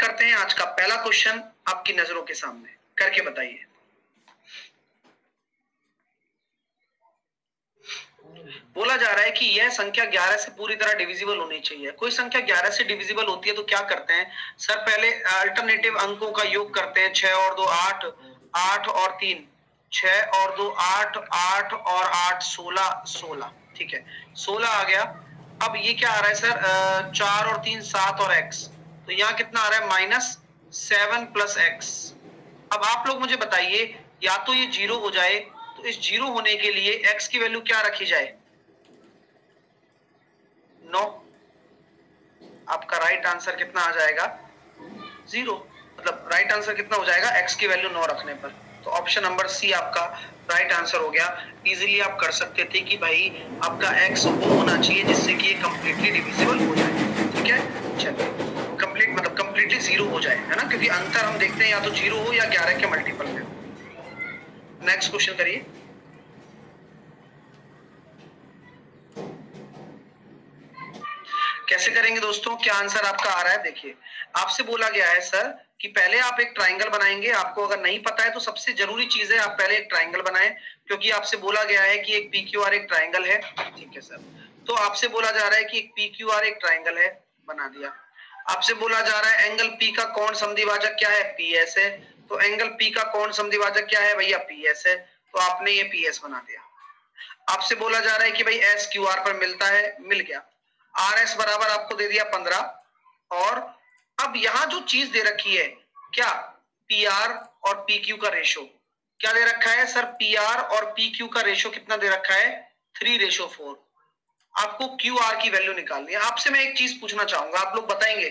करते हैं आज का पहला क्वेश्चन आपकी नजरों के सामने, करके बताइए। बोला जा रहा है कि यह संख्या 11 से पूरी तरह डिविजिबल होनी चाहिए। कोई संख्या 11 से डिविजिबल होती है तो क्या करते हैं सर? पहले अल्टरनेटिव अंकों का योग करते हैं। 6 और 2 8, 8 और 3 6 और 2 8, 8 और 8 16, 16। ठीक है, 16 आ गया। अब ये क्या आ रहा है सर? 4 और 3 7 और x, तो यहाँ कितना आ रहा है? -7 + x। अब आप लोग मुझे बताइए, या तो ये 0 हो जाए, तो इस 0 होने के लिए x की वैल्यू क्या रखी जाए? 9। आपका राइट आंसर कितना आ जाएगा? 0। मतलब राइट आंसर कितना हो जाएगा x की वैल्यू 9 रखने पर? तो ऑप्शन नंबर सी आपका राइट आंसर हो गया। इजीली आप कर सकते थे कि भाई आपका x वो होना चाहिए जिससे कि ये कंप्लीटली डिविजिबल हो जाए। ठीक है, चलिए कंप्लीट मतलब कंप्लीटली 0 हो जाए, है ना, क्योंकि अंतर हम देखते हैं या तो 0 हो या 11 के मल्टीपल में। नेक्स्ट क्वेश्चन करिए। कैसे करेंगे दोस्तों? क्या आंसर आपका आ रहा है? देखिए, आपसे बोला गया है सर कि पहले आप एक ट्राइंगल बनाएंगे। आपको अगर नहीं पता है तो सबसे जरूरी चीज है आप पहले एक ट्राइंगल बनाएं, क्योंकि आपसे बोला गया है कि एक PQR एक ट्राइंगल है। ठीक है सर, तो आपसे बोला जा रहा है कि एक PQR एक ट्राइंगल है, बना दिया। आपसे बोला जा रहा है एंगल P का कोण समद्विभाजक क्या है? PS है। तो एंगल P का कोण समद्विभाजक क्या है भैया? PS है। तो आपने ये PS बना दिया। आपसे बोला जा रहा है कि भाई SQR पर मिलता है, मिल गया। RS बराबर आपको दे दिया 15। और अब यहां जो चीज दे रखी है क्या? PR और PQ का रेशो क्या दे रखा है सर? PR और PQ का रेशो कितना दे रखा है? 3:4। आपको QR की वैल्यू निकालनी है। आपसे मैं एक चीज पूछना चाहूंगा, आप लोग बताएंगे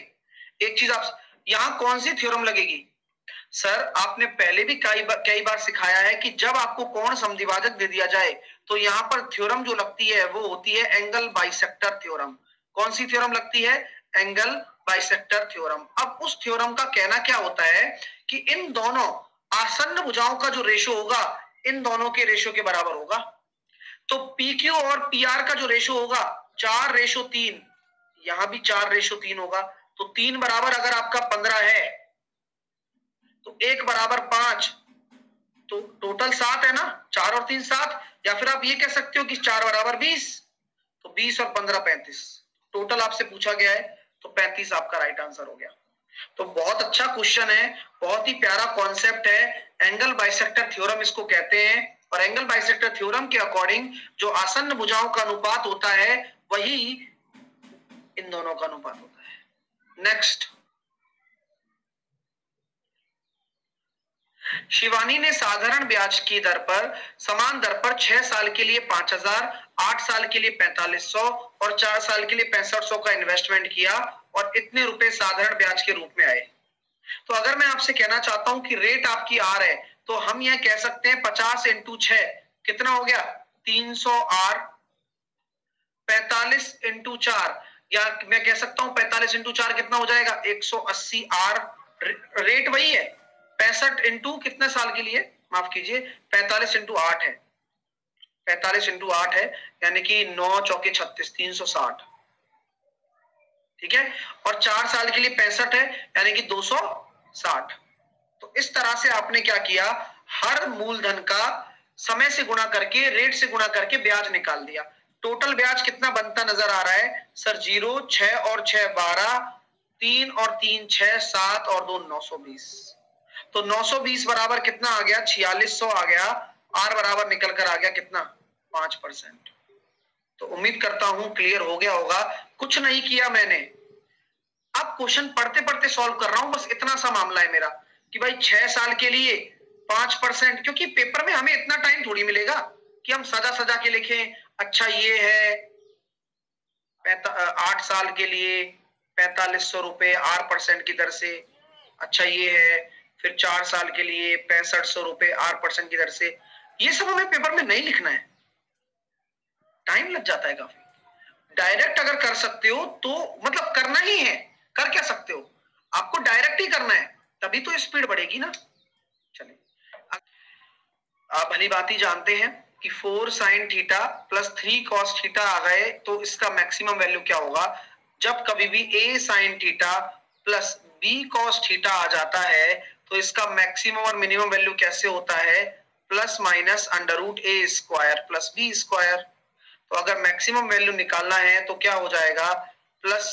एक चीज। आप यहां कौन सी थ्योरम लगेगी सर? आपने पहले भी कई बार सिखाया है कि जब आपको कोण समद्विभाजक दे दिया जाए तो यहां पर थ्योरम जो लगती है वो होती है एंगल बाइसेक्टर थ्योरम। कौन सी थ्योरम लगती है? Angle bisector theorem. अब उस थ्योरम का कहना क्या होता है कि इन दोनों आसन्न भुजाओं का जो रेशो होगा इन दोनों के रेशो के बराबर होगा। तो PQ और PR का जो रेशो होगा 4:3, यहां भी 4:3 होगा। तो 3 बराबर अगर आपका 15 है तो 1 बराबर 5, तो टोटल 7 है ना? 4 और 3 7। या फिर आप ये कह सकते हो कि 4 बराबर 20, तो 20 और 15 35। टोटल आपसे पूछा गया है तो 35 आपका राइट आंसर हो गया। तो बहुत अच्छा क्वेश्चन है, बहुत ही प्यारा कॉन्सेप्ट है। एंगल बाइसेक्टर थ्योरम इसको कहते हैं। और एंगल बाइसेक्टर थ्योरम के अकॉर्डिंग जो आसन्न भुजाओं का अनुपात होता है वही इन दोनों का अनुपात होता है। नेक्स्ट, शिवानी ने साधारण ब्याज की दर पर समान दर पर 6 साल के लिए 5000, 8 साल के लिए 4500 और 4 साल के लिए 6500 का इन्वेस्टमेंट किया और इतने रुपए साधारण ब्याज के रूप में आए। तो अगर मैं आपसे कहना चाहता हूं कि रेट आपकी R है तो हम यह कह सकते हैं 50 × 6 कितना हो गया? 300R। 45 × 4, या मैं कह सकता हूं 45 × 4 कितना हो जाएगा? 180R। रेट वही है 65 इंटू कितने साल के लिए? माफ कीजिए, 45 × 8 है। 45 × 8 है, यानी कि 9 चौके 36, 360। ठीक है, और 4 साल के लिए 65 है, यानी कि 260। तो इस तरह से आपने क्या किया? हर मूलधन का समय से गुणा करके, रेट से गुणा करके ब्याज निकाल दिया। टोटल ब्याज कितना बनता नजर आ रहा है सर? 0, 6 और 6 12, 3 और 3 6, 7 और 2 920। तो 920 बराबर कितना आ गया? 4600 आ गया। R बराबर निकल कर आ गया कितना? 5%। तो उम्मीद करता हूं क्लियर हो गया होगा। कुछ नहीं किया मैंने, अब क्वेश्चन पढ़ते पढ़ते सॉल्व कर रहा हूं, बस इतना सा मामला है मेरा कि भाई 6 साल के लिए 5%, क्योंकि पेपर में हमें इतना टाइम थोड़ी मिलेगा कि हम सजा सजा के लिखें। अच्छा ये है 8 साल के लिए 4500 रुपए R% की दर से। अच्छा ये है फिर 4 साल के लिए 6500 रुपए R% की दर से। ये सब हमें पेपर में नहीं लिखना है, टाइम लग जाता है काफी। डायरेक्ट अगर कर सकते हो तो मतलब करना ही है, कर क्या सकते हो? आपको डायरेक्ट ही करना है, तभी तो स्पीड बढ़ेगी ना। चलिए, आप भली बात ही जानते हैं कि 4 sin theta plus 3 cos theta आ गए तो इसका मैक्सिमम वैल्यू क्या होगा? जब कभी भी A sin theta plus B cos theta आ जाता है तो इसका मैक्सिमम और मिनिमम वैल्यू कैसे होता है, प्लस माइनस अंडर रूट ए स्क्वायर प्लस बी स्क्वायर। तो अगर मैक्सिमम वैल्यू निकालना है तो क्या हो जाएगा, प्लस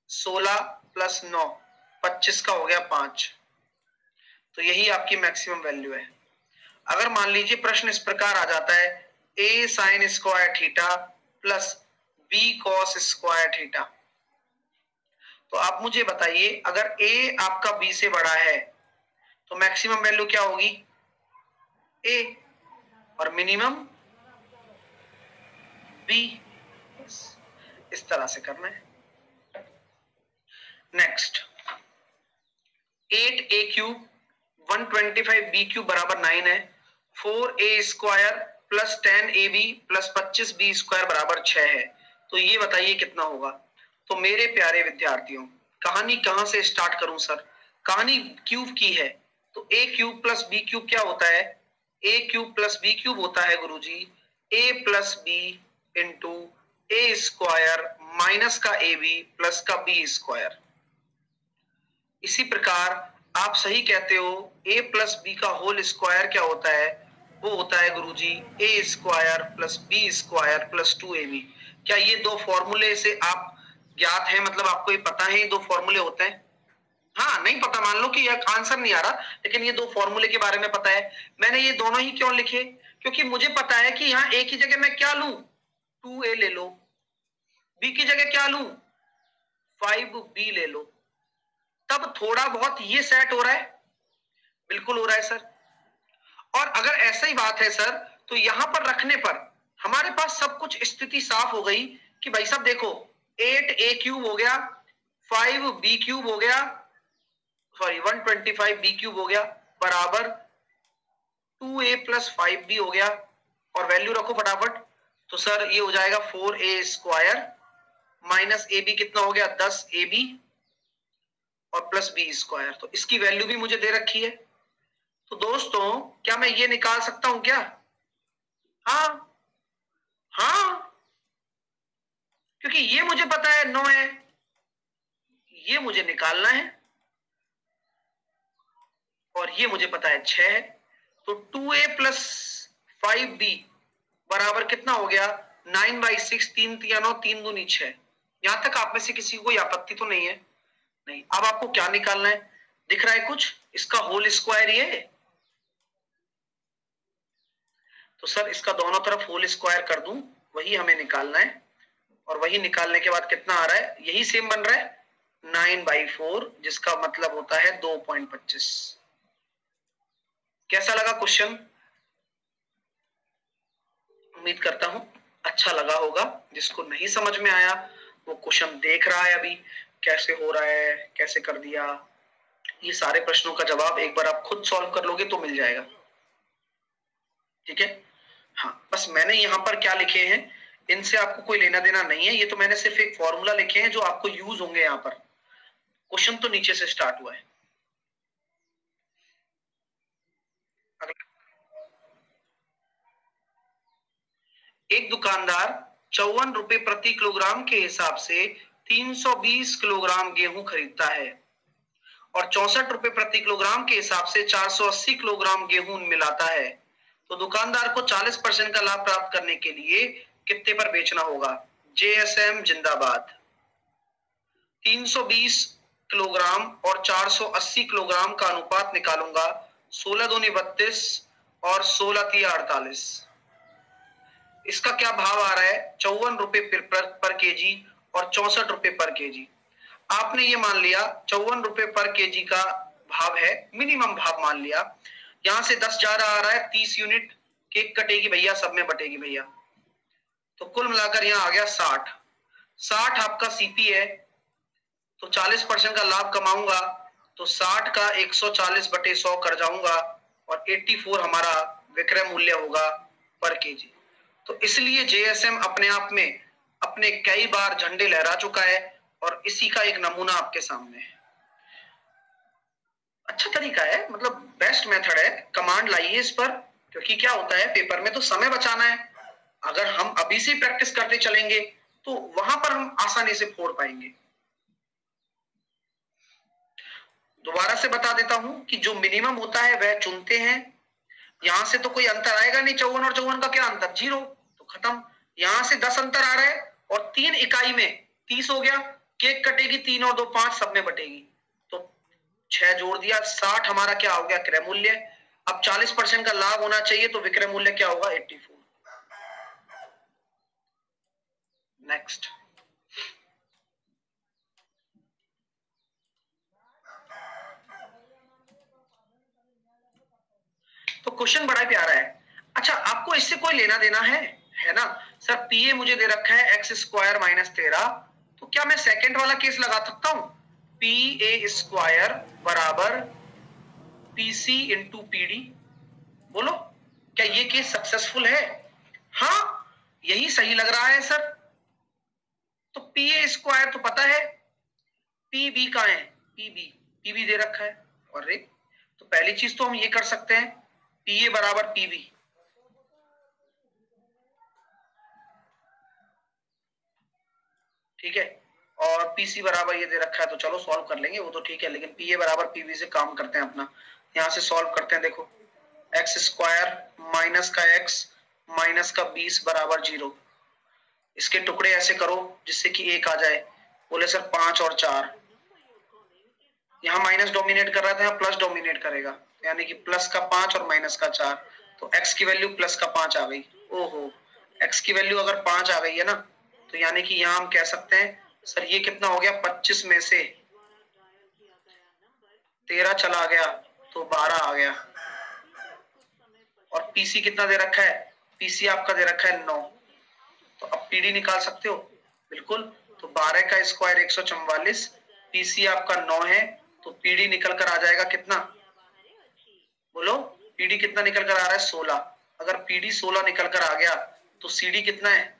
16 प्लस 9 25 का हो गया 5। तो यही आपकी मैक्सिमम वैल्यू है। अगर मान लीजिए प्रश्न इस प्रकार आ जाता है, A sine square theta plus B cos square theta, तो आप मुझे बताइए अगर ए आपका बी से बड़ा है तो मैक्सिमम वैल्यू क्या होगी, ए, और मिनिमम बी। इस तरह से करना है। Next 8a cube 125b cube बराबर 9 है। 4a square plus 10ab plus 25b square बराबर 6 है। तो ये बताइए कितना होगा। तो मेरे प्यारे विद्यार्थियों, कहानी कहां से स्टार्ट करूं सर, कहानी क्यूब की है। तो a cube plus b cube क्या होता है, a cube plus b cube होता है गुरुजी a plus b into A square minus का ab प्लस का b स्क्वायर। इसी प्रकार आप सही कहते हो, a प्लस बी का होल स्क्वायर क्या होता है, वो होता है गुरुजी A square plus B square plus 2ab। क्या ये दो फॉर्मूले से आप ज्ञात है, मतलब आपको ये पता है ये दो फॉर्मूले होते हैं। हाँ नहीं पता, मान लो कि यह आंसर नहीं आ रहा, लेकिन ये दो फॉर्मूले के बारे में पता है। मैंने ये दोनों ही क्यों लिखे, क्योंकि मुझे पता है कि यहाँ ए की जगह मैं क्या लूं, 2a ले लो, बी की जगह क्या लूं, 5b ले लो, तब थोड़ा बहुत ये सेट हो रहा है। बिल्कुल हो रहा है सर। और अगर ऐसा ही बात है सर, तो यहां पर रखने पर हमारे पास सब कुछ स्थिति साफ हो गई कि भाई साहब देखो 8a क्यूब हो गया, 5b क्यूब हो गया, सॉरी 125b क्यूब हो गया बराबर 2a प्लस 5b हो गया, और वैल्यू रखो फटाफट। तो सर ये हो जाएगा 4a स्क्वायर माइनस ab कितना हो गया 10ab और प्लस बी स्क्वायर। तो इसकी वैल्यू भी मुझे दे रखी है। तो दोस्तों क्या मैं ये निकाल सकता हूं क्या, हाँ हाँ, क्योंकि ये मुझे पता है 9 है, ये मुझे निकालना है, और ये मुझे पता है 6 है। तो 2a प्लस 5b बराबर कितना हो गया 9/6, 3 3 9, 3 दूनी 6। यहां तक आप में से किसी को कोई आपत्ति तो नहीं है, नहीं। अब आपको क्या निकालना है, दिख रहा है कुछ, इसका होल स्क्वायर ये है। तो सर इसका दोनों तरफ होल स्क्वायर कर दूं, वही हमें निकालना है। और वही निकालने के बाद कितना आ रहा है, यही सेम बन रहा है 9/4, जिसका मतलब होता है 2.25। कैसा लगा क्वेश्चन, उम्मीद करता हूं अच्छा लगा होगा। जिसको नहीं समझ में आया वो क्वेश्चन देख रहा है अभी कैसे हो रहा है, कैसे कर दिया। ये सारे प्रश्नों का जवाब एक बार आप खुद सॉल्व कर लोगे तो मिल जाएगा, ठीक है। हाँ बस मैंने यहाँ पर क्या लिखे हैं, इनसे आपको कोई लेना देना नहीं है, ये तो मैंने सिर्फ एक फॉर्मूला लिखे हैं जो आपको यूज होंगे यहाँ पर। क्वेश्चन तो नीचे से स्टार्ट हुआ है। एक दुकानदार 54 रुपए प्रति किलोग्राम के हिसाब से 320 किलोग्राम गेहूं खरीदता है और 64 रुपए प्रति किलोग्राम के हिसाब से 480 किलोग्राम गेहूं मिलाता है। तो दुकानदार को 40% का लाभ प्राप्त करने के लिए कितने पर बेचना होगा। जेएसएम जिंदाबाद। 320 किलोग्राम और 480 किलोग्राम का अनुपात निकालूंगा। 16 दूनी 32 और 16 तिया 48। इसका क्या भाव आ रहा है, 54 रुपए पर केजी और 64 रुपए पर केजी। आपने ये मान लिया 54 रुपए पर केजी का भाव है, मिनिमम भाव मान लिया। यहां से 10 जा रहा आ रहा है, 30 यूनिट केक कटेगी भैया, सब में बटेगी भैया। तो कुल मिलाकर यहाँ आ गया 60। 60 आपका सीपी है, तो 40% का लाभ कमाऊंगा तो 60 का 140/100 कर जाऊंगा और 84 हमारा विक्रय मूल्य होगा पर केजी। तो इसलिए जेएसएम अपने आप में अपने कई बार झंडे लहरा चुका है और इसी का एक नमूना आपके सामने है। अच्छा तरीका है, मतलब बेस्ट मेथड है। कमांड लाइए इस पर, क्योंकि क्या होता है पेपर में तो समय बचाना है। अगर हम अभी से प्रैक्टिस करते चलेंगे तो वहां पर हम आसानी से फोड़ पाएंगे। दोबारा से बता देता हूं कि जो मिनिमम होता है वह चुनते हैं। यहां से तो कोई अंतर आएगा नहीं, 54 और 54 का क्या अंतर, 0, तो खत्म। यहां से 10 अंतर आ रहा है और 3 इकाई में 30 हो गया, केक कटेगी, 3 और 2 5 सब में बटेगी, तो 6 जोड़ दिया, 60 हमारा क्या हो गया, क्रय मूल्य। अब 40% का लाभ होना चाहिए, तो विक्रय मूल्य क्या होगा, 84। नेक्स्ट, तो क्वेश्चन बड़ा प्यारा है। अच्छा, आपको इससे कोई लेना देना है ना सर? पीए मुझे दे रखा है एक्स स्क्वायर माइनस 13, तो क्या मैं सेकंड वाला केस लगा सकता हूं, पी ए स्क्वायर बराबर पीसी इंटू पीडी? बोलो, क्या ये केस सक्सेसफुल है? हाँ, यही सही लग रहा है सर। तो पी ए स्क्वायर तो पता है, पी बी का है, पी बी दे रखा है, और एक तो पहली चीज तो हम ये कर सकते हैं, पी ए बराबर पी बी, ठीक है, और पीसी बराबर ये दे रखा है, तो चलो सॉल्व कर लेंगे वो तो ठीक है, लेकिन पी ए बराबर पीबी से काम करते हैं अपना। यहां से सॉल्व करते हैं, देखो एक्स स्क्वायर माइनस का एक्स माइनस का 20 बराबर 0। इसके टुकड़े ऐसे करो जिससे कि 1 आ जाए। बोले सर 5 और 4, यहाँ माइनस डोमिनेट कर रहा था, यहाँ प्लस डोमिनेट करेगा, यानी कि प्लस का 5 और माइनस का 4, तो x की वैल्यू प्लस का 5 आ गई। ओहो, x की वैल्यू अगर 5 आ गई है ना, तो यानी कि यहाँ हम कह सकते हैं सर ये कितना हो गया, 25 में से 13 चला गया तो 12 आ गया। और पीसी कितना दे रखा है, पीसी आपका दे रखा है 9, तो अब पीडी निकाल सकते हो, बिल्कुल। तो 12 का स्क्वायर 144, पीसी आपका 9 है, तो पीडी निकल कर आ जाएगा कितना, बोलो पीडी कितना निकल कर आ रहा है, 16। अगर पीडी 16 निकल कर आ गया तो सीडी कितना है,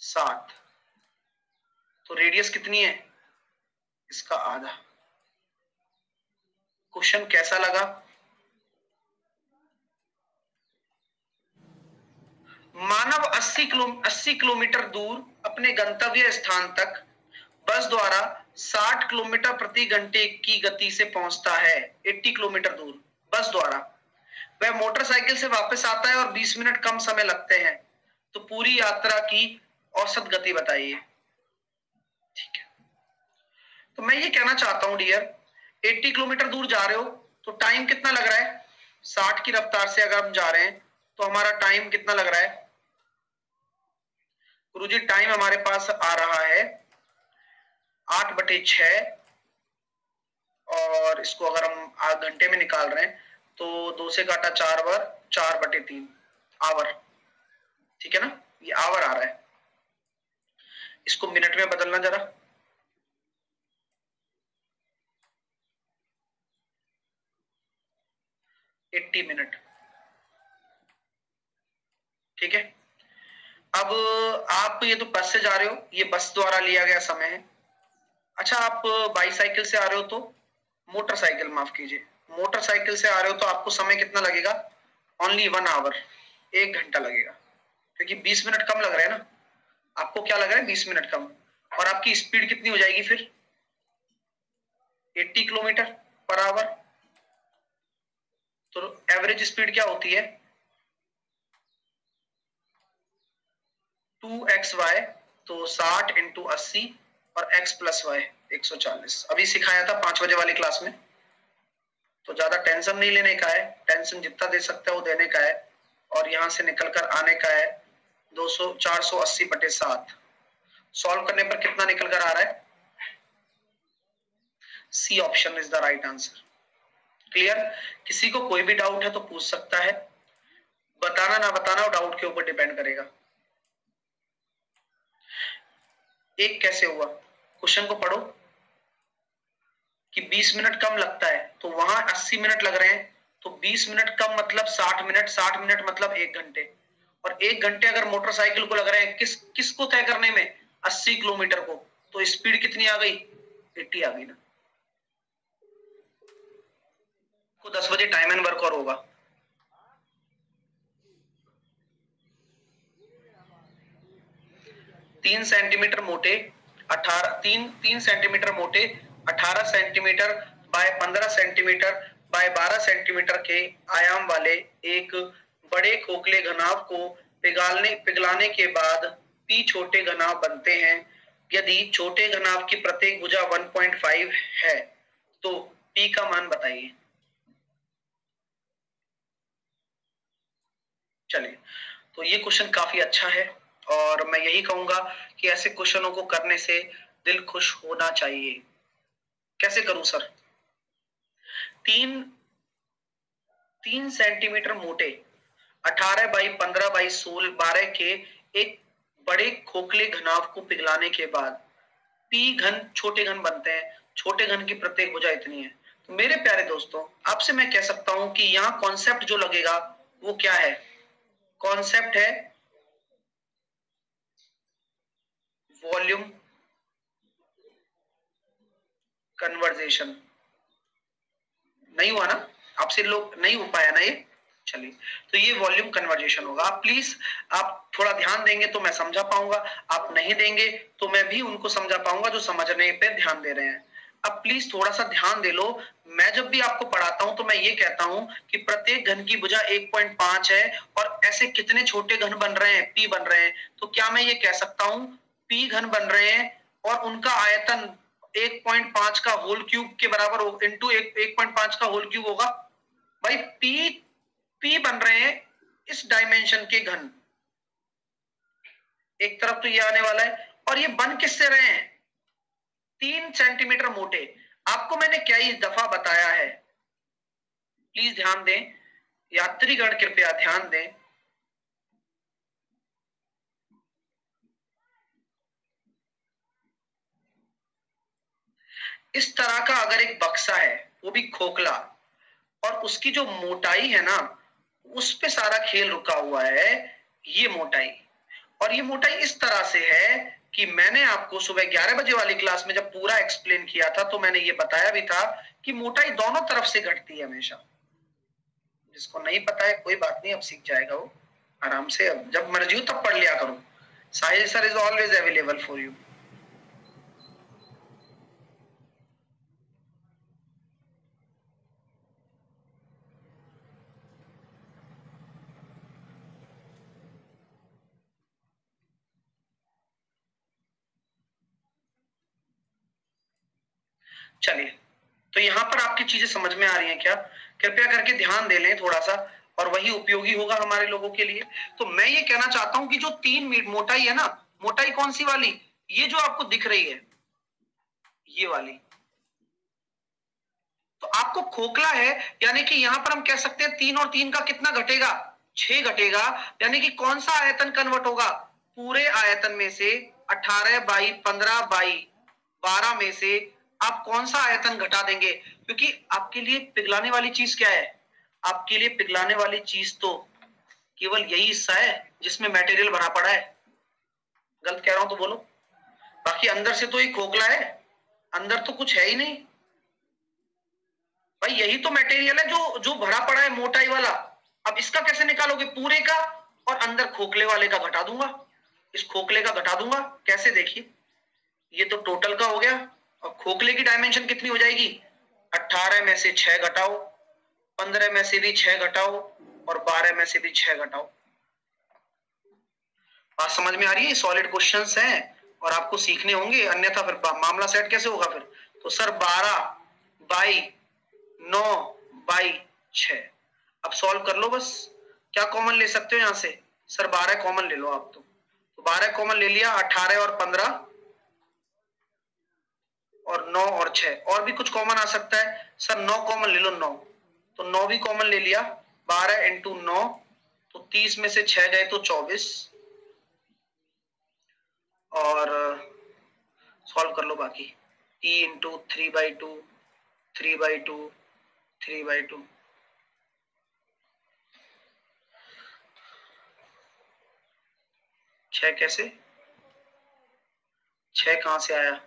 7। तो रेडियस कितनी है, इसका आधा। क्वेश्चन कैसा लगा? मानव 80 किलोमीटर दूर अपने गंतव्य स्थान तक बस द्वारा 60 किलोमीटर प्रति घंटे की गति से पहुंचता है। 80 किलोमीटर दूर बस द्वारा, वह मोटरसाइकिल से वापस आता है और 20 मिनट कम समय लगते हैं, तो पूरी यात्रा की औसत गति बताइए। ठीक है, तो मैं ये कहना चाहता हूं डियर, 80 किलोमीटर दूर जा रहे हो तो टाइम कितना लग रहा है, 60 की रफ्तार से अगर हम जा रहे हैं तो हमारा टाइम कितना लग रहा है गुरुजी? टाइम हमारे पास आ रहा है 8/6, और इसको अगर हम घंटे में निकाल रहे हैं तो 2 से काटा 4 बार, 4/3 आवर, ठीक है ना, ये आवर आ रहा है। इसको मिनट में बदलना जरा, एट्टी मिनट, ठीक है। अब आप ये तो बस से जा रहे हो, ये बस द्वारा लिया गया समय है। अच्छा, आप बाईसाइकिल से आ रहे हो तो, मोटरसाइकिल माफ कीजिए, मोटरसाइकिल से आ रहे हो तो आपको समय कितना लगेगा, ओनली 1 आवर, 1 घंटा लगेगा, क्योंकि 20 मिनट कम लग रहा है ना, आपको क्या लग रहा है, 20 मिनट कम। और आपकी स्पीड कितनी हो जाएगी फिर, 80 किलोमीटर पर आवर। तो एवरेज स्पीड क्या होती है, 2xy, तो 60 इंटू 80 और x प्लस वाई 140। अभी सिखाया था 5 बजे वाली क्लास में, तो ज्यादा टेंशन नहीं लेने का है, टेंशन जितना दे सकते हो वो देने का है। और यहां से निकल कर आने का है 480/7। सॉल्व करने पर कितना निकल कर आ रहा है, C option is the right answer. Clear? किसी को कोई भी डाउट है तो पूछ सकता है, बताना ना बताना वो डाउट के ऊपर डिपेंड करेगा। एक कैसे हुआ, क्वेश्चन को पढ़ो कि 20 मिनट कम लगता है, तो वहां 80 मिनट लग रहे हैं, तो 20 मिनट कम मतलब 60 मिनट, 60 मिनट मतलब 1 घंटे, और 1 घंटे अगर मोटरसाइकिल को लग रहे हैं किसको तय करने में, 80 किलोमीटर को, तो स्पीड कितनी आ गई, 80 आ गई ना। को 10 बजे टाइम एंड वर्क और होगा। तीन सेंटीमीटर मोटे 18 3 3 सेंटीमीटर मोटे 18 centimetre bye 15 centimetre bye 12 centimetre के आयाम वाले एक बड़े खोखले घनाभ को पिघलाने के बाद पी छोटे घनाभ बनते हैं। यदि छोटे घनाभ की प्रत्येक भुजा 1.5 है तो पी का मान बताइए। चलिए, तो ये क्वेश्चन काफी अच्छा है और मैं यही कहूंगा कि ऐसे क्वेश्चनों को करने से दिल खुश होना चाहिए। कैसे करूं सर? 3 सेंटीमीटर मोटे 18 बाई 15 बाई 16 12 के एक बड़े खोखले घनाभ को पिघलाने के बाद पी घन छोटे घन बनते हैं। छोटे घन की प्रत्येक भुजा इतनी है। तो मेरे प्यारे दोस्तों, आपसे मैं कह सकता हूं कि यहां कॉन्सेप्ट जो लगेगा वो क्या है? कॉन्सेप्ट है वॉल्यूम कन्वर्जेशन। नहीं हुआ ना? आपसे लोग नहीं हो पाया ना ये? चलिए, तो ये वॉल्यूम कन्वर्जेशन होगा। आप प्लीज आप थोड़ा ध्यान देंगे तो मैं समझा पाऊंगा, आप नहीं देंगे तो मैं भी उनको समझा पाऊंगा जो समझने पे ध्यान दे रहे हैं। अब प्लीज थोड़ा सा ध्यान दे लो। मैं जब भी आपको पढ़ाता हूं तो मैं ये कहता हूं कि प्रत्येक घन की भुजा 1.5 है और ऐसे कितने छोटे घन बन रहे हैं? पी बन रहे हैं। तो क्या मैं ये कह सकता हूं पी घन बन रहे हैं और उनका आयतन 1.5 का होल क्यूब के बराबर हो, इंटू 1.5 का होल क्यूब होगा? भाई पी बन रहे हैं इस डायमेंशन के घन। एक तरफ तो ये आने वाला है और ये बन किससे रहे हैं? 3 सेंटीमीटर मोटे। आपको मैंने कई दफा बताया है, प्लीज ध्यान दें, यात्रीगण कृपया ध्यान दें। इस तरह का अगर एक बक्सा है, वो भी खोखला, और उसकी जो मोटाई है ना, उस पे सारा खेल रुका हुआ है। ये मोटाई, और ये मोटाई इस तरह से है कि मैंने आपको सुबह 11 बजे वाली क्लास में जब पूरा एक्सप्लेन किया था तो मैंने ये बताया भी था कि मोटाई दोनों तरफ से घटती है हमेशा। जिसको नहीं पता है कोई बात नहीं, अब सीख जाएगा वो आराम से। अब जब मर्जी हो तब पढ़ लिया करो। Sahil sir is always available for you. चलिए, तो यहां पर आपकी चीजें समझ में आ रही हैं क्या? कृपया करके ध्यान दे लें थोड़ा सा, और वही उपयोगी होगा हमारे लोगों के लिए। तो मैं ये कहना चाहता हूं कि जो 3 मीटर मोटाई है ना, मोटाई कौन सी वाली? ये जो आपको दिख रही है, ये वाली। तो आपको खोखला है, यानी कि यहां पर हम कह सकते हैं 3 और 3 का कितना घटेगा? 6 घटेगा। यानी कि कौन सा आयतन कन्वर्ट होगा? पूरे आयतन में से 18 बाई 15 बाई 12 में से आप कौन सा आयतन घटा देंगे? क्योंकि आपके लिए पिघलाने वाली चीज क्या है? आपके लिए पिघलाने वाली चीज तो केवल यही हिस्सा है जिसमें मटेरियल भरा पड़ा है। गलत कह रहा हूं तो बोलो। बाकी अंदर से तो ये खोखला है, अंदर तो कुछ है ही नहीं। भाई यही तो मटेरियल है जो जो भरा पड़ा है, मोटाई वाला। अब इसका कैसे निकालोगे? पूरे का और अंदर खोखले वाले का घटा दूंगा, इस खोखले का घटा दूंगा। कैसे? देखिए, ये तो टोटल का हो गया, और खोखले की डायमेंशन कितनी हो जाएगी? 18 में से 6 घटाओ, 15 में से भी 6 घटाओ, और 12 में से भी 6 घटाओ। बात समझ में आ रही है? सॉलिड क्वेश्चंस हैं और आपको सीखने होंगे, अन्यथा फिर मामला सेट कैसे होगा फिर? तो सर 12 बाई 9 बाई 6। अब सॉल्व कर लो बस। क्या कॉमन ले सकते हो यहां से? सर 12 कॉमन ले लो आप। तो 12 कॉमन ले लिया, 18 और 15 और 9 और 6, और भी कुछ कॉमन आ सकता है। सर 9 कॉमन ले लो, 9। तो 9 भी कॉमन ले लिया, 12 इंटू 9, तो 30 में से 6 गए तो 24। और सॉल्व कर लो बाकी। e into 3/2, 3/2, 3/2। छह कैसे? 6 कहां से आया?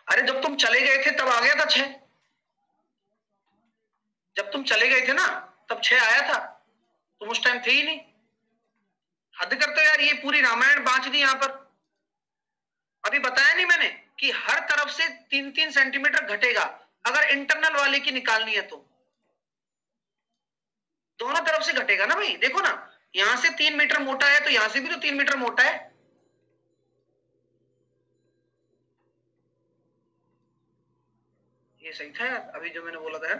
अरे जब तुम चले गए थे तब आ गया था 6। जब तुम चले गए थे ना तब 6 आया था, तुम उस टाइम थे ही नहीं। हद करते हो यार, ये पूरी रामायण बांच दी यहां पर। अभी बताया नहीं मैंने कि हर तरफ से 3-3 सेंटीमीटर घटेगा अगर इंटरनल वाले की निकालनी है तो। दोनों तरफ से घटेगा ना भाई, देखो ना, यहां से 3 मीटर मोटा है तो यहां से भी तो 3 मीटर मोटा है। ये सही था यार अभी जो मैंने बोला था यार।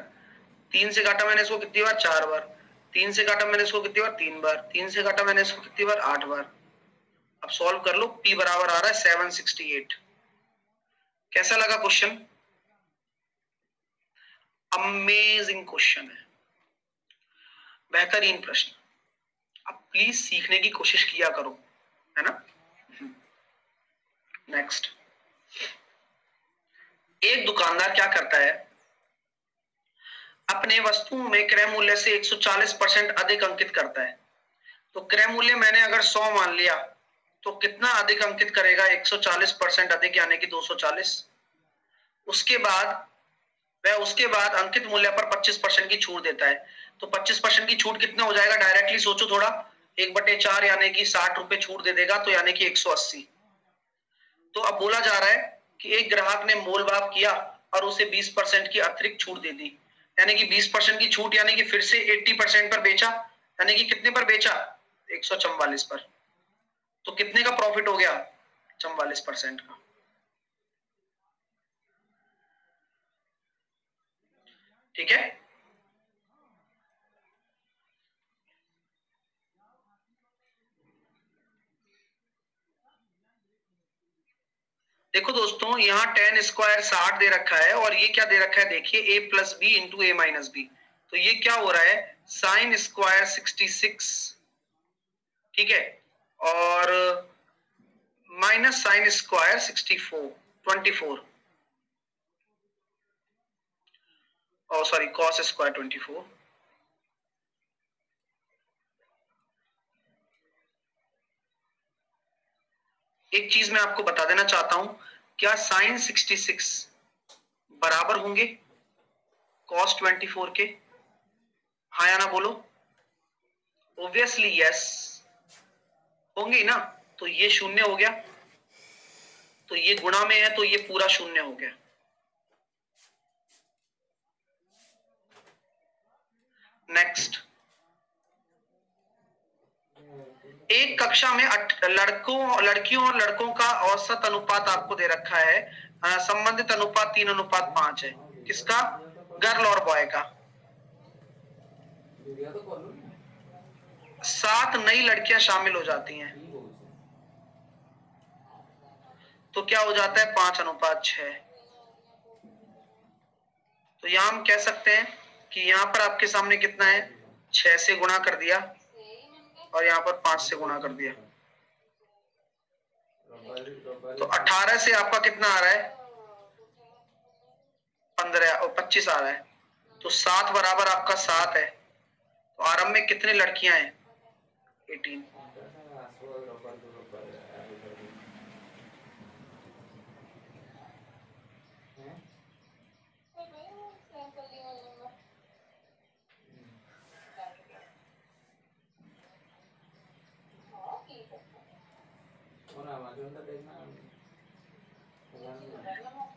3 से काटा मैंने इसको कितनी बार? 4 बार। 3 से काटा मैंने इसको कितनी बार? 3 बार। 3 से काटा मैंने इसको कितनी बार? 8 बार। अब सॉल्व कर लो, P बराबर आ रहा है 768। कैसा लगा क्वेश्चन? अमेजिंग क्वेश्चन है, बेहतरीन प्रश्न। अब प्लीज सीखने की कोशिश किया करो, है ना। नेक्स्ट, एक दुकानदार क्या करता है, अपने वस्तुओं में क्रय मूल्य से 140% अधिक अंकित करता है। तो क्रय मूल्य मैंने अगर 100 मान लिया तो कितना अधिक अंकित करेगा? 140% अधिक यानी कि 240। उसके बाद अंकित मूल्य पर 25% की छूट देता है। तो 25% की छूट कितना हो जाएगा? डायरेक्टली सोचो थोड़ा, 1/4 यानी कि 60 रुपए छूट दे देगा, तो यानी कि 180। तो अब बोला जा रहा है कि एक ग्राहक ने मोल भाव किया और उसे 20% की अतिरिक्त छूट दे दी, यानी कि 20% की छूट, यानी कि फिर से 80% पर बेचा, यानी कि कितने पर बेचा? 144 पर। तो कितने का प्रॉफिट हो गया? 44% का। ठीक है, देखो दोस्तों, यहाँ tan स्क्वायर 60 दे रखा है और ये क्या दे रखा है? देखिए a plus B into A minus B. तो ये क्या हो रहा है? साइन स्क्वायर 66, ठीक है, और माइनस साइन स्क्वायर 24, और सॉरी कॉस स्क्वायर 24। एक चीज मैं आपको बता देना चाहता हूं, क्या साइन 66 बराबर होंगे कॉस 24 के? हाँ या ना बोलो। ऑब्वियसली यस, होंगे ना। तो ये शून्य हो गया, तो ये गुणा में है तो ये पूरा शून्य हो गया। नेक्स्ट, एक कक्षा में लड़कियों और लड़कों का औसत अनुपात आपको दे रखा है, संबंधित अनुपात 3:5 है। किसका? गर्ल और बॉय का। 7 नई लड़कियां शामिल हो जाती हैं, तो क्या हो जाता है? 5:6। तो यहां हम कह सकते हैं कि यहां पर आपके सामने कितना है? 6 से गुणा कर दिया और यहां पर 5 से गुणा कर दिया, तो 18 से आपका कितना आ रहा है? 15 और 25 आ रहा है। तो 7 बराबर आपका 7 है। तो आरंभ में कितनी लड़कियां हैं? 18।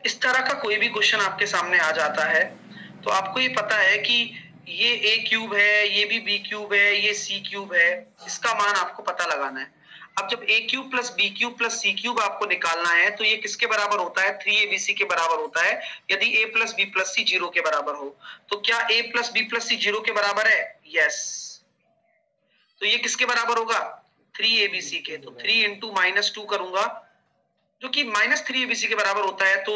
इस तरह का कोई भी क्वेश्चन आपके सामने आ जाता है तो आपको ये पता है कि ये a क्यूब है, ये भी b क्यूब है, ये c क्यूब है, इसका मान आपको पता लगाना है। अब जब a cube plus b cube plus c cube आपको निकालना है तो ये किसके बराबर होता है? 3abc के बराबर होता है, यदि a plus b plus c 0 के बराबर हो। तो क्या a plus b plus c 0 के बराबर है? यस। तो ये किसके बराबर होगा? 3abc के। तो 3 इंटू -2 करूंगा जो कि -3abc के बराबर होता है, तो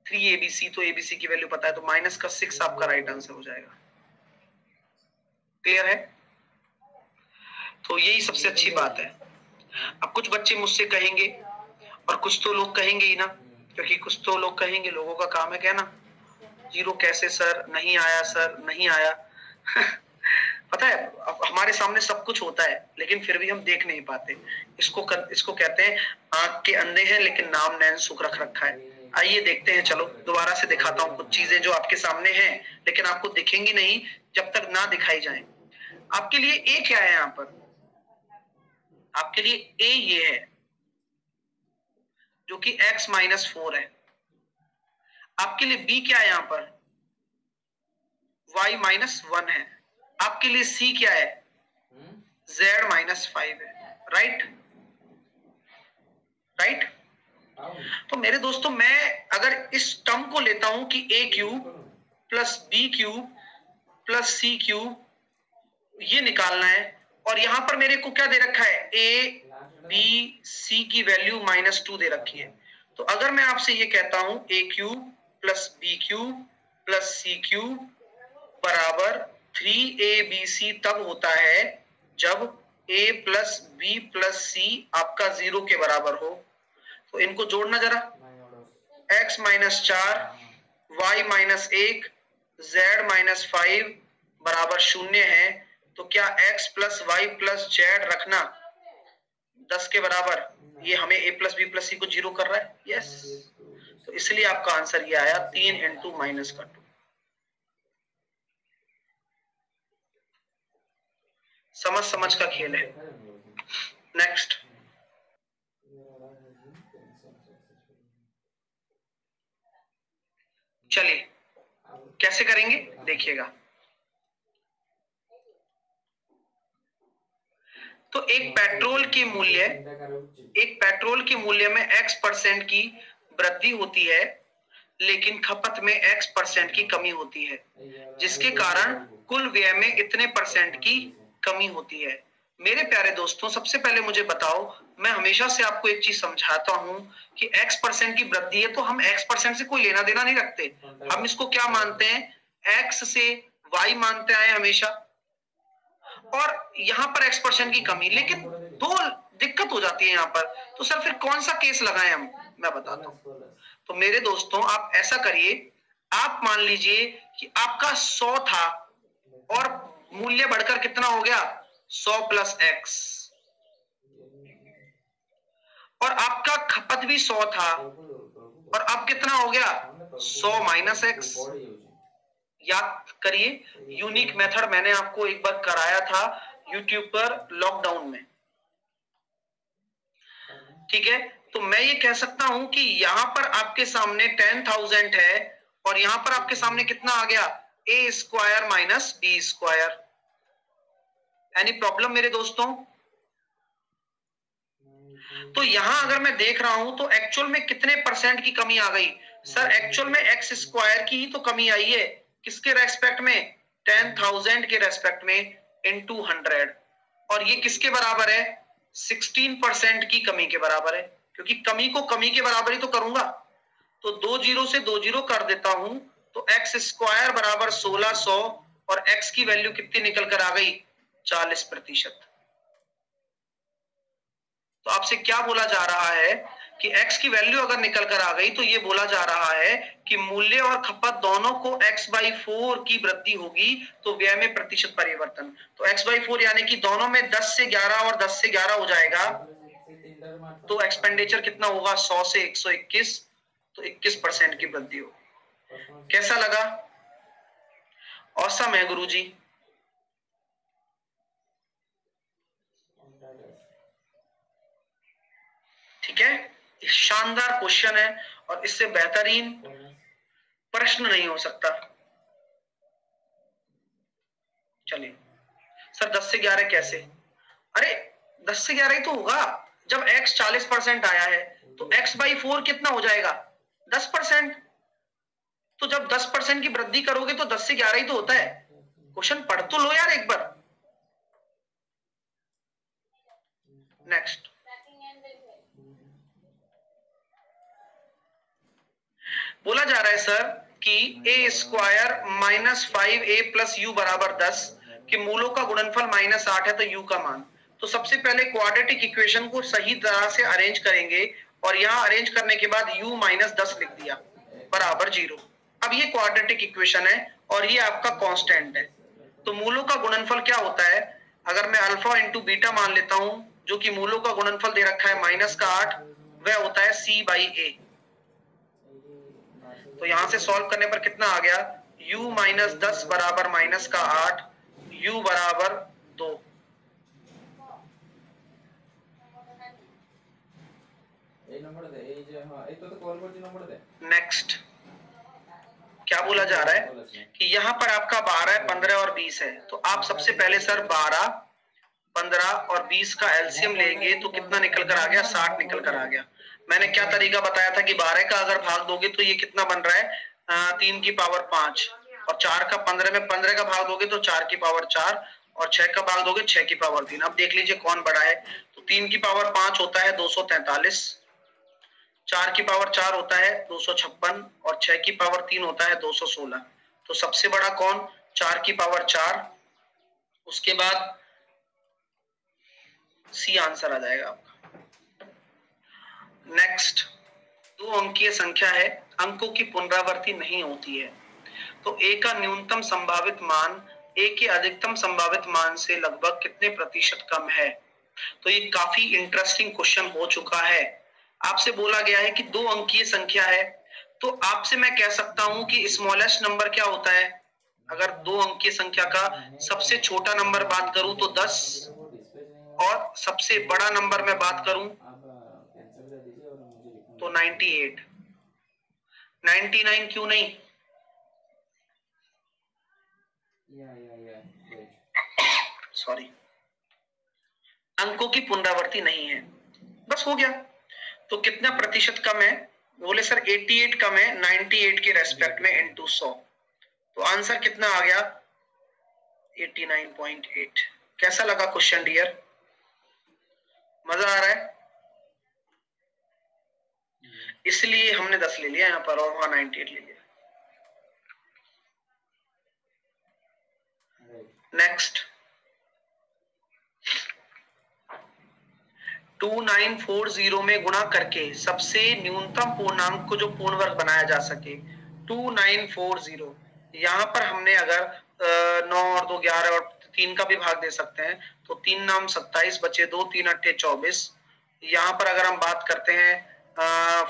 3abc, तो abc की वैल्यू पता है, तो -6 आपका राइट आंसर हो जाएगा। क्लियर है? तो यही सबसे अच्छी बात है। अब कुछ बच्चे मुझसे कहेंगे, और कुछ तो लोग कहेंगे ही ना, क्योंकि कुछ तो लोग कहेंगे, लोगों का काम है कहना 0 कैसे सर? नहीं आया सर, नहीं आया। पता है, अब हमारे सामने सब कुछ होता है लेकिन फिर भी हम देख नहीं पाते। इसको कहते हैं आंख के अंधे हैं लेकिन नाम नैन सुख रख रखा है। आइए देखते हैं, चलो दोबारा से दिखाता हूँ कुछ चीजें जो आपके सामने हैं लेकिन आपको दिखेंगी नहीं जब तक ना दिखाई जाए। आपके लिए ए क्या है? यहाँ पर आपके लिए ए ये है, जो कि x माइनस 4 है। आपके लिए b क्या है यहां पर, y माइनस 1 है। आपके लिए c क्या है, z माइनस 5 है। Right right. तो मेरे दोस्तों मैं अगर इस टर्म को लेता हूं कि a cube plus B cube plus C cube ये निकालना है, और यहां पर मेरे को क्या दे रखा है, a b c की वैल्यू -2 दे रखी है। तो अगर मैं आपसे ये कहता हूं a cube plus B cube plus C cube बराबर 3abc तब होता है जब a plus B plus C आपका 0 के बराबर हो। तो इनको जोड़ना जरा, x minus 4 y minus 1 z minus 5 बराबर 0 है। तो क्या x plus Y plus Z रखना 10 के बराबर, ये हमें a plus B plus C को 0 कर रहा है। यस, तो इसलिए आपका आंसर ये आया 3 इंटू माइनस का 2। समझ समझ का खेल है। नेक्स्ट, चलिए कैसे करेंगे देखिएगा। तो एक पेट्रोल के मूल्य में x% की वृद्धि होती है, लेकिन खपत में x% की कमी होती है, जिसके कारण कुल व्यय में इतने % की कमी होती है। मेरे प्यारे दोस्तों, सबसे पहले मुझे बताओ, मैं हमेशा से आपको एक चीज समझाता हूं कि x% की वृद्धि है तो हम x% से कोई लेना देना नहीं रखते। हम इसको क्या मानते हैं, x से y मानते आए हमेशा, और यहां पर x% की कमी। लेकिन दो दिक्कत हो जाती है यहां पर, तो सर फिर कौन सा केस लगाएं हम, मैं बताता हूं। तो मेरे दोस्तों आप ऐसा करिए, आप मान लीजिए कि आपका 100 था और मूल्य बढ़कर कितना हो गया, 100 प्लस x, और आपका खपत भी 100 था और अब कितना हो गया, 100 माइनस x। याद करिए, यूनिक मेथड मैंने आपको एक बार कराया था यूट्यूब पर लॉकडाउन में, ठीक है। तो मैं ये कह सकता हूं कि यहां पर आपके सामने 10,000 है और यहां पर आपके सामने कितना आ गया, a square minus B square. Any problem मेरे दोस्तों? तो यहां अगर मैं देख रहा हूं तो एक्चुअल में कितने % की कमी आ गई, सर एक्चुअल में x स्क्वायर की ही तो कमी आई है। किसके रेस्पेक्ट में, 10,000 के रेस्पेक्ट में इनटू 100, और ये किसके बराबर है, 16% की कमी के बराबर है, क्योंकि कमी को कमी के बराबर ही तो करूंगा। तो 2 जीरो से 2 जीरो कर देता हूं, तो x स्क्वायर बराबर 1600 और x की वैल्यू कितनी निकल कर आ गई, 40%। तो आपसे क्या बोला जा रहा है कि x की वैल्यू अगर निकल कर आ गई तो ये बोला जा रहा है कि मूल्य और खपत दोनों को x/4 की वृद्धि होगी, तो व्यय में प्रतिशत परिवर्तन। तो x/4 यानी कि दोनों में 10 से 11 और 10 से 11 हो जाएगा, तो एक्सपेंडिचर कितना होगा, 100 से 121, तो 21% की वृद्धि होगी। कैसा लगा? औसम है गुरुजी। ठीक है, शानदार क्वेश्चन है और इससे बेहतरीन प्रश्न नहीं हो सकता। चलिए सर 10 से 11 कैसे, अरे 10 से 11 ही तो होगा, जब x 40% आया है तो x/4 कितना हो जाएगा, 10%। तो जब 10% की वृद्धि करोगे तो 10 से 11 ही तो होता है। क्वेश्चन पढ़ तो लो यार एक बार। नेक्स्ट, बोला जा रहा है सर कि a square -5a plus you बराबर 10 के मूलों का गुणनफल -8 है, तो u का मान। तो सबसे पहले क्वाड्रेटिक इक्वेशन को सही तरह से अरेंज करेंगे और यहां अरेंज करने के बाद u -10 लिख दिया बराबर 0। अब ये क्वाड्रेटिक इक्वेशन है और ये आपका कांस्टेंट है। तो मूलों का गुणनफल क्या होता है, अगर मैं अल्फा इंटू बीटा मान लेता हूं, जो कि मूलों का गुणनफल दे रखा है -8, वह होता है c/a। तो यहां से सॉल्व करने पर कितना आ गया, u -10 बराबर -8, u बराबर 2। नेक्स्ट क्या बोला जा रहा है कि यहाँ पर आपका 12, 15 और 20 है, तो आप सबसे पहले सर 12, 15 और 20 का एलसीएम लेंगे तो कितना निकल कर आ गया, 60 निकल कर आ गया। मैंने क्या तरीका बताया था कि 12 का अगर भाग दोगे तो ये कितना बन रहा है, 3 की पावर 5, और 4 का 15 में 15 का भाग दोगे तो 4 की पावर 4, और 6 का भाग दोगे 6 की पावर 3। अब देख लीजिए कौन बड़ा है, तो 3 की पावर 5 होता है 243, 4 की पावर 4 होता है 256, और 6 की पावर 3 होता है 216। तो सबसे बड़ा कौन, 4 की पावर 4, उसके बाद सी आंसर आ जाएगा आपका। नेक्स्ट, 2 अंकीय संख्या है, अंकों की पुनरावृत्ति नहीं होती है, तो ए का न्यूनतम संभावित मान ए के अधिकतम संभावित मान से लगभग कितने प्रतिशत कम है। तो ये काफी इंटरेस्टिंग क्वेश्चन हो चुका है। आपसे बोला गया है कि 2 अंकीय संख्या है, तो आपसे मैं कह सकता हूं कि स्मॉलेस्ट नंबर क्या होता है। अगर 2 अंकीय संख्या का सबसे छोटा नंबर बात करूं तो 10, और सबसे बड़ा नंबर में बात करूं तो 98। 99 क्यों नहीं, सॉरी, अंकों की पुनरावृत्ति नहीं है, बस हो गया। तो कितना प्रतिशत कम है, बोले सर 88 कम है 98 के रेस्पेक्ट में इनटू 100, तो आंसर कितना आ गया 89.8। कैसा लगा क्वेश्चन डियर, मजा आ रहा है, इसलिए हमने 10 ले लिया यहाँ पर और वहां 98 ले लिया। नेक्स्ट, 2940 में गुणा करके सबसे न्यूनतम पूर्णांक को जो पूर्ण वर्ग बनाया जा सके, 2940, यहाँ पर हमने अगर 9 और 2 11 और 3 का भी भाग दे सकते हैं, तो 3 नाम 27 बचे 2, 3 अट्ठे 24। यहाँ पर अगर हम बात करते हैं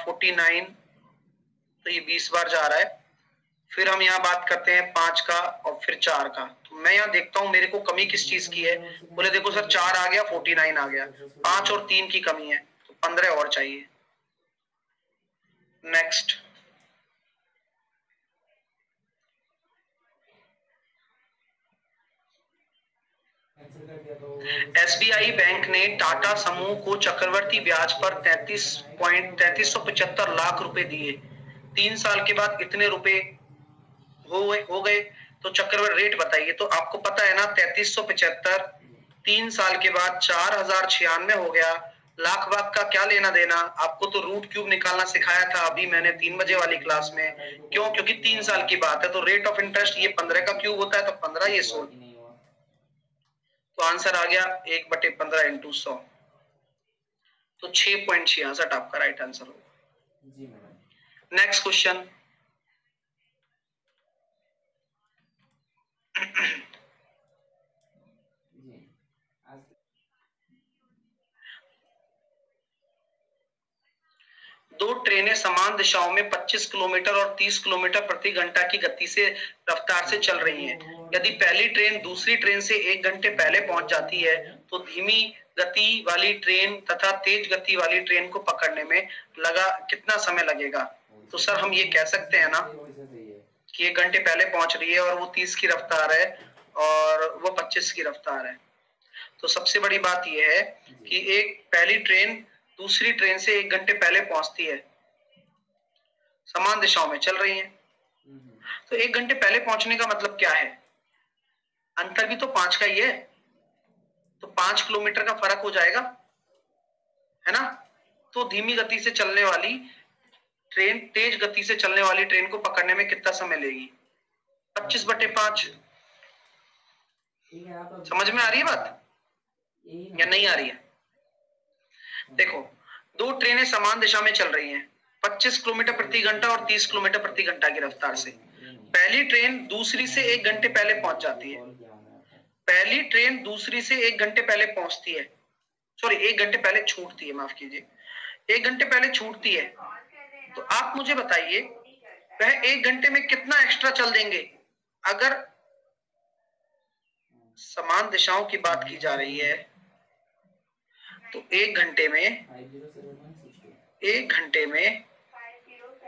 49, तो ये 20 बार जा रहा है। फिर हम यहाँ बात करते हैं 5 का और फिर 4 का, तो मैं यहाँ देखता हूँ मेरे को कमी किस चीज की है। बोले देखो सर 4 आ गया 49 आ गया, 5 और 3 की कमी है, तो 15 और चाहिए। नेक्स्ट, एसबीआई बैंक ने टाटा समूह को चक्रवर्ती ब्याज पर 33.3375 लाख रुपए दिए, 3 साल के बाद इतने रुपए हो गए, तो चक्रवर्ती रेट बताइए। तो आपको पता है ना 3375 3 साल के बाद 4096 हो गया, लाख भाग का क्या लेना देना। आपको तो रूट क्यूब निकालना सिखाया था अभी मैंने 3 बजे वाली क्लास में, क्यों, क्योंकि 3 साल की बात है, तो रेट ऑफ इंटरेस्ट ये 15 का क्यूब होता है, तो 15 ये 16, तो आंसर आ गया 1/15 इंटू 100, तो 6.66 आपका राइट आंसर होगा। नेक्स्ट क्वेश्चन, दो ट्रेनें समान दिशाओं में 25 किलोमीटर और 30 किलोमीटर प्रति घंटा की गति से रफ्तार से चल रही हैं। यदि पहली ट्रेन दूसरी ट्रेन से 1 घंटे पहले पहुंच जाती है, तो धीमी गति वाली ट्रेन तथा तेज गति वाली ट्रेन को पकड़ने में कितना समय लगेगा। तो सर हम ये कह सकते हैं ना कि 1 घंटे पहले पहुंच रही है और वो 30 की रफ्तार है और वो 25 की रफ्तार है। तो सबसे बड़ी बात यह है कि एक पहली ट्रेन दूसरी ट्रेन से 1 घंटे पहले पहुंचती है, समान दिशाओं में चल रही है, तो 1 घंटे पहले पहुंचने का मतलब क्या है, अंतर भी तो 5 का ही है, तो 5 किलोमीटर का फर्क हो जाएगा, है ना। तो धीमी गति से चलने वाली ट्रेन तेज गति से चलने वाली ट्रेन को पकड़ने में कितना समय लेगी, 25/5। समझ में आ रही है बात या नहीं आ रही है। देखो, 2 ट्रेनें समान दिशा में चल रही हैं, 25 किलोमीटर प्रति घंटा और 30 किलोमीटर प्रति घंटा की रफ्तार से। पहली ट्रेन दूसरी से 1 घंटे पहले पहुंच जाती है, पहली ट्रेन दूसरी से 1 घंटे पहले पहुंचती है, सॉरी 1 घंटे पहले छूटती है, माफ कीजिए, 1 घंटे पहले छूटती है। तो आप मुझे बताइए वह 1 घंटे में कितना एक्स्ट्रा चल देंगे। अगर समान दिशाओं की बात की जा रही है तो 1 घंटे में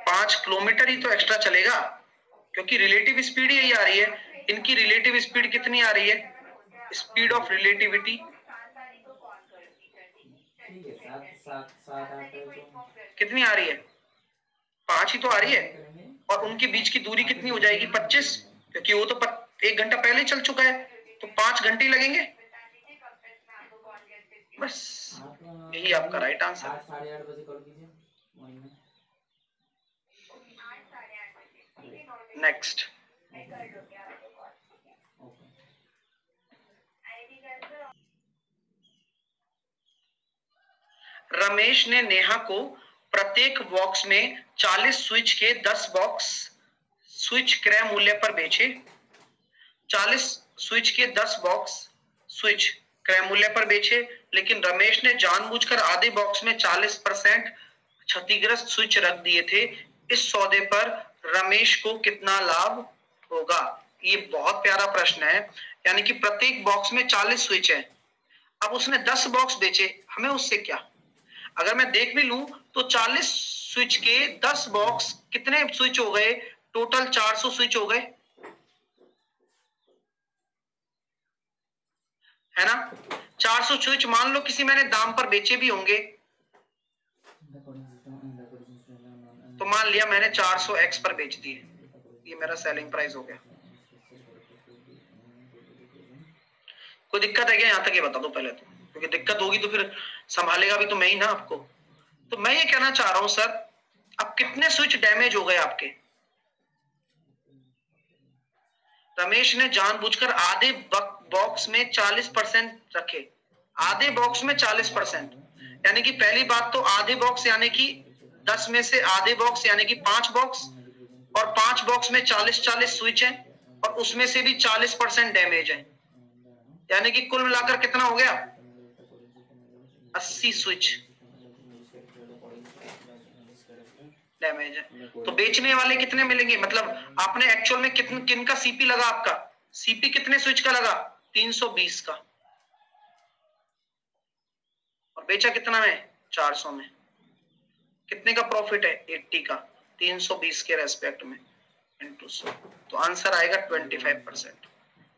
5 किलोमीटर ही तो एक्स्ट्रा चलेगा, क्योंकि रिलेटिव स्पीड यही आ रही है। इनकी रिलेटिव स्पीड कितनी आ रही है? स्पीड ऑफ रिलेटिविटी कितनी आ रही है? 5 ही तो आ रही है। और उनके बीच की दूरी कितनी हो जाएगी? 25, क्योंकि वो तो 1 घंटा पहले चल चुका है, तो 5 घंटे लगेंगे। बस यही आपका राइट आंसर। 8-8:30 बजे कर दीजिए मॉर्निंग में। नेक्स्ट, रमेश ने नेहा को प्रत्येक बॉक्स में 40 स्विच के 10 बॉक्स स्विच क्रय मूल्य पर बेचे। 40 स्विच के 10 बॉक्स स्विच क्रय मूल्य पर बेचे, लेकिन रमेश ने जानबूझकर आधे बॉक्स में 40% क्षतिग्रस्त स्विच रख दिए थे। इस सौदे पर रमेश को कितना लाभ होगा? ये बहुत प्यारा प्रश्न है। यानी कि प्रत्येक बॉक्स में 40 स्विच है, अब उसने 10 बॉक्स बेचे, हमें उससे क्या? अगर मैं देख भी लूं तो 40 स्विच के 10 बॉक्स कितने स्विच हो गए? टोटल 400 स्विच हो गए, है ना? 400 स्विच मान लो किसी मैंने दाम पर बेचे भी होंगे, तो मान लिया मैंने 400x पर बेच दिए, ये मेरा सेलिंग प्राइस हो गया। कोई दिक्कत है क्या? यहां तक ये बता दो पहले तो, क्योंकि दिक्कत होगी तो फिर संभालेगा भी तो मैं ही ना आपको। तो मैं ये कहना चाह रहा हूं सर, अब कितने स्विच डैमेज हो गए आपके? रमेश ने जानबूझकर आधे बॉक्स में 40% रखे, आधे बॉक्स में 40%, यानी कि पहली बात तो आधे बॉक्स यानी कि 10 में से आधे बॉक्स यानी कि 5 बॉक्स, और 5 बॉक्स में 40-40 स्विच है, और उसमें से भी 40% डैमेज है, यानी कि कुल मिलाकर कितना हो गया? 80 स्विच डैमेज है। तो बेचने वाले कितने मिलेंगे? मतलब आपने एक्चुअल में किन का सीपी लगा? आपका सीपी कितने स्विच का लगा? 320 का, और बेचा कितना में? 400 में। कितने का प्रॉफिट है? 80 का, 320 के रेस्पेक्ट में इनटू 100, तो आंसर आएगा 25%।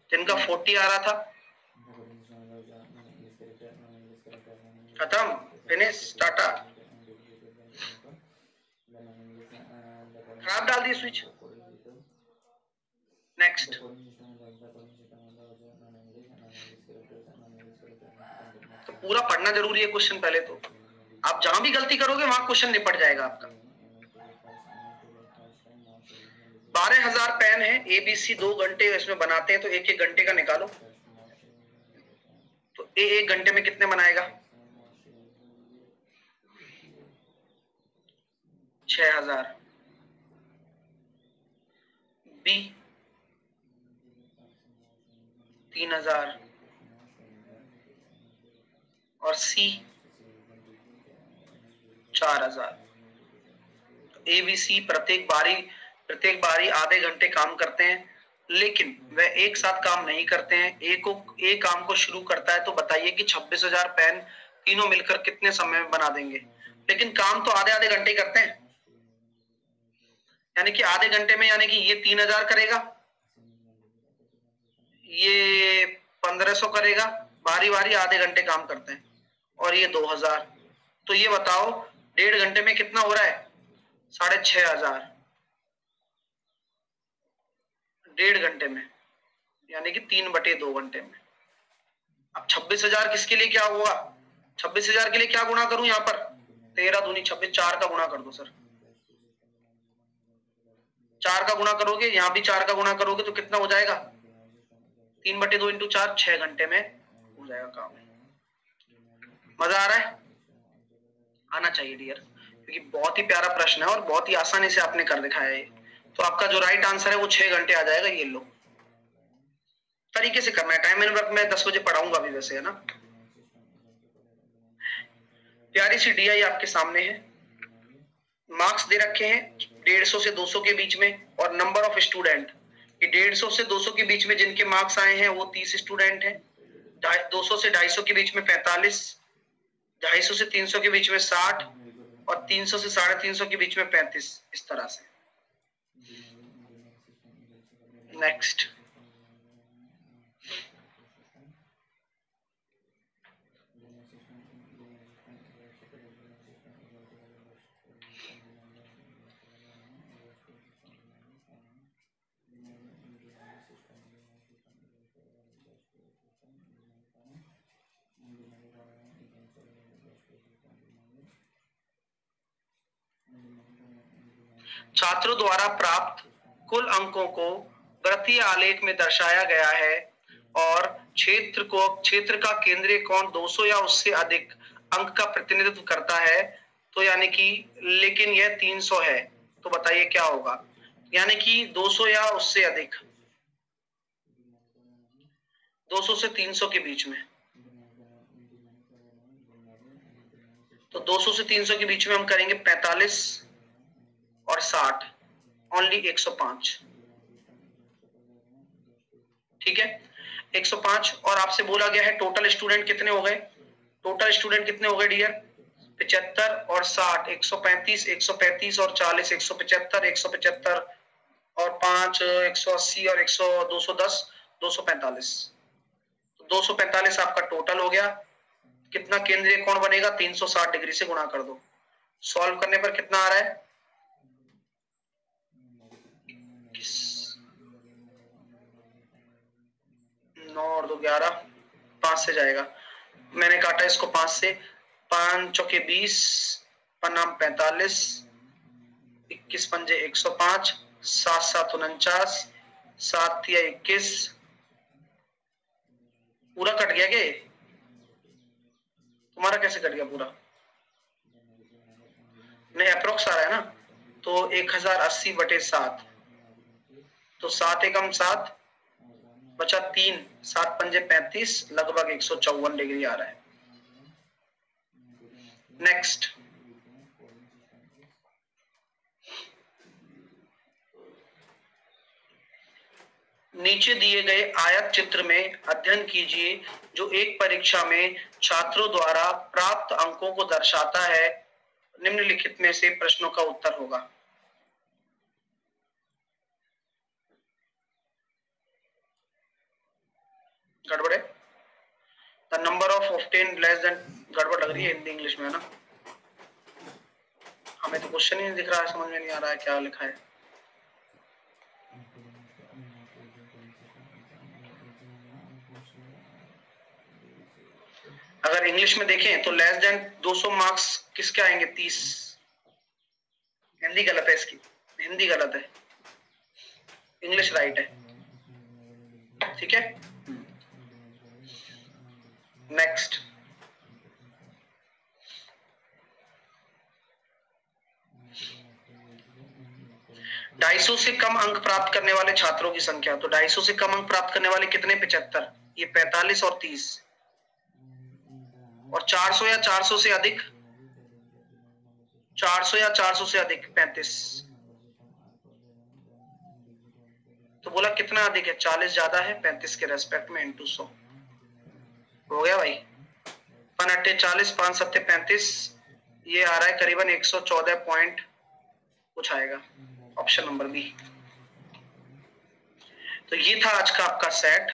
जिनका 40 आ रहा था, खत्म, फिनिश, टाटा। खराब डाल दिए स्विच। नेक्स्ट, तो पूरा पढ़ना जरूरी है क्वेश्चन पहले तो। आप जहां भी गलती करोगे वहां क्वेश्चन निपट जाएगा आपका। 12,000 पेन है, ABC 2 घंटे इसमें बनाते हैं, तो 1-1 घंटे का निकालो, तो A 1 घंटे में कितने बनाएगा? 6,000। B 3,000 और C 4,000। ABC प्रत्येक बारी आधे घंटे काम करते हैं, लेकिन वह एक साथ काम नहीं करते हैं। एक काम को शुरू करता है, तो बताइए कि 26,000 पेन तीनों मिलकर कितने समय में बना देंगे? लेकिन काम तो आधे घंटे करते हैं, यानी कि आधे घंटे में, यानी कि ये 3,000 करेगा, ये 1,500 करेगा, बारी बारी आधे घंटे काम करते हैं, और ये 2,000। तो ये बताओ 1.5 घंटे में कितना हो रहा है? 6,500। 1.5 घंटे में, यानी कि 3/2 घंटे में। अब 26,000 किसके लिए क्या हुआ? 26,000 के लिए क्या गुणा करूं यहाँ पर? 13 दूनी 26, 4 का गुणा कर दो सर। 4 का गुणा करोगे, यहाँ भी 4 का गुणा करोगे, तो कितना हो जाएगा? 3/2 इंटू 4, 6 घंटे में हो जाएगा काम। मजा आ रहा है? आना चाहिए डियर, क्योंकि बहुत ही प्यारा प्रश्न है और बहुत ही आसानी से आपने कर दिखाया है। तो आपका जो राइट आंसर है वो 6 घंटे आ जाएगा। ये लो, तरीके से करना है। टाइम एंड वर्क मैं 10 बजे पढ़ाऊंगा अभी वैसे, है ना। प्यारी सी DI आपके सामने है, मार्क्स दे रखे हैं 150 से 200 के बीच में, और नंबर ऑफ स्टूडेंट, ये 150 से 200 के बीच में जिनके मार्क्स आए हैं वो 30 स्टूडेंट हैं, 200 से 250 के बीच में 45, 250 से 300 के बीच में 60, और 300 से 350 के बीच में 35, इस तरह से। नेक्स्ट, छात्रों द्वारा प्राप्त कुल अंकों को वृत्तीय आलेख में दर्शाया गया है और क्षेत्र का केंद्रीय कोण 200 या उससे अधिक अंक का प्रतिनिधित्व करता है। तो यानी कि लेकिन यह 300 है, तो बताइए क्या होगा। यानी कि 200 या उससे अधिक, 200 से 300 के बीच में। तो 200 से 300 के बीच में हम करेंगे 45 और 60, ओनली 105। ठीक है, 105। और आपसे बोला गया है टोटल स्टूडेंट कितने हो गए। टोटल स्टूडेंट कितने हो गए डियर, 75 और 60, 135, 135 और 40, 175, 175 और 5, 180 और 100, 210, 245। 245 आपका टोटल हो गया। कितना केंद्रीय कोण बनेगा, 360 डिग्री से गुणा कर दो। सॉल्व करने पर कितना आ रहा है, 9 और 2 11, 5 से जाएगा। मैंने काटा इसको 5 से, 5 चौके 20, 5 45, 21 पंजे 105, 7 7 49, 7 या 21। पूरा कट गया क्या, तुम्हारा कैसे कट गया पूरा, नहीं अप्रोक्स आ रहा है ना। तो 1080 बटे 7, तो 7 एकम 7 बचा 3, 7 पंजे 35, लगभग 154 डिग्री आ रहा है। नेक्स्ट, नीचे दिए गए आयत चित्र में अध्ययन कीजिए जो एक परीक्षा में छात्रों द्वारा प्राप्त अंकों को दर्शाता है। निम्नलिखित में से प्रश्नों का उत्तर होगा। गड़बड़ है, the number of obtain less than, गड़बड़ लग रही है हिंदी इंग्लिश में, है ना। हमें तो क्वेश्चन ही नहीं दिख रहा है, समझ में नहीं आ रहा है क्या लिखा है। अगर इंग्लिश में देखें तो लेस देन 200 मार्क्स किसके आएंगे, 30। हिंदी गलत है इसकी, हिंदी गलत है, इंग्लिश राइट है। ठीक है, नेक्स्ट, ढाई से कम अंक प्राप्त करने वाले छात्रों की संख्या। तो 250 से कम अंक प्राप्त करने वाले कितने, 75, ये 45 और 30। और 400 या 400 से अधिक, 400 या 400 से अधिक 35। तो बोला कितना अधिक है, 40 ज्यादा है 35 के रेस्पेक्ट में, इंटू 100 हो गया भाई। 5 40, 5 7 35, ये आ रहा है करीबन 114 पॉइंट कुछ आएगा, ऑप्शन नंबर बी। तो ये था आज का आपका सेट।